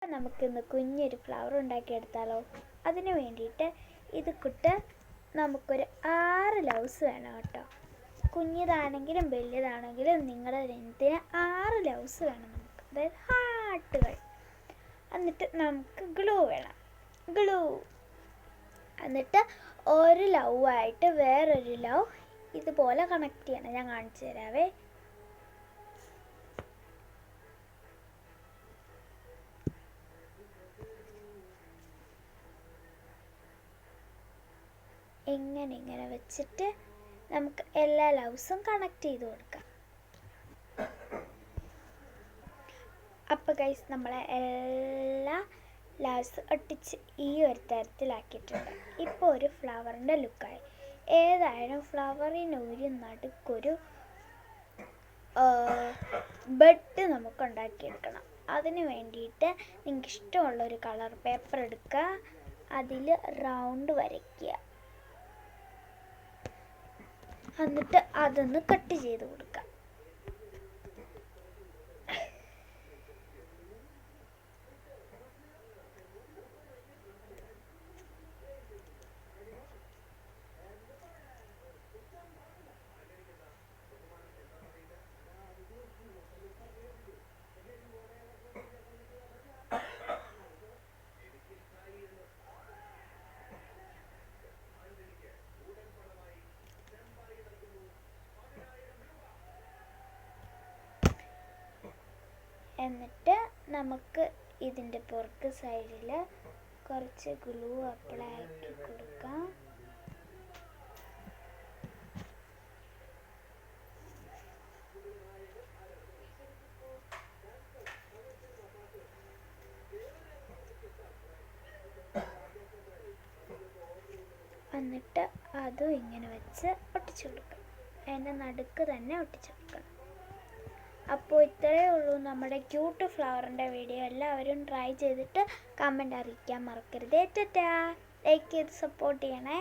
നമുക്കിന്ന് കുഞ്ഞൊരു ഫ്ലവർ ഉണ്ടാക്കിയെടുത്താലോ? അതിന് വേണ്ടിയിട്ട് ഇത് നമുക്കൊരു 6 ലവ്സ് വേണം കേട്ടോ. കുഞ്ഞിതാണെങ്കിലും വലിയതാണെങ്കിലും നിങ്ങളുടെ ലെങ്ത്തിന് 6 ലവ്സ് വേണം നമുക്ക്, അതായത് ഹാർട്ടുകൾ. എന്നിട്ട് നമുക്ക് ഗ്ലൂ വേണം, ഗ്ലൂ. എന്നിട്ട് ഒരു ലവായിട്ട് വേറൊരു ലവ് ഇതുപോലെ കണക്ട് ചെയ്യണം. ഞാൻ കാണിച്ചു തരാവേ. ഇങ്ങനെ വെച്ചിട്ട് നമുക്ക് എല്ലാ ലവ്സും കണക്ട് ചെയ്ത് കൊടുക്കാം. അപ്പോൾ ഗൈസ്, നമ്മളെ എല്ലാ ലവ്സ് ഒട്ടിച്ച് ഈ ഒരു തരത്തിലാക്കിയിട്ടുണ്ട്. ഇപ്പോൾ ഒരു ഫ്ലവറിൻ്റെ ലുക്കായി. ഏതായാലും ഫ്ലവറിന് ഒരു നടുക്കൊരു ബഡ് നമുക്ക് ഉണ്ടാക്കിയെടുക്കണം. അതിന് വേണ്ടിയിട്ട് നിങ്ങൾക്ക് ഇഷ്ടമുള്ളൊരു കളർ പേപ്പർ എടുക്കുക, അതിൽ റൗണ്ട് വരയ്ക്കുക, എന്നിട്ട് അതൊന്ന് കട്ട് ചെയ്ത് കൊടുക്കുക. എന്നിട്ട് നമുക്ക് ഇതിൻ്റെ പുറത്ത് സൈഡിൽ കുറച്ച് ഗ്ലൂ അപ്ലൈ ആക്കി കൊടുക്കാം. എന്നിട്ട് അതും ഇങ്ങനെ വെച്ച് ഒട്ടിച്ചു കൊടുക്കാം. അതിൻ്റെ നടുക്ക് തന്നെ ഒട്ടിച്ചു കൊടുക്കണം. അപ്പോൾ ഇത്രയേ ഉള്ളൂ നമ്മുടെ ക്യൂട്ട് ഫ്ലവറിൻ്റെ വീഡിയോ. എല്ലാവരും ട്രൈ ചെയ്തിട്ട് കമൻറ്റ് അറിയിക്കാൻ മറക്കരുത്. ലൈക്ക് ചെയ്ത് സപ്പോർട്ട് ചെയ്യണേ.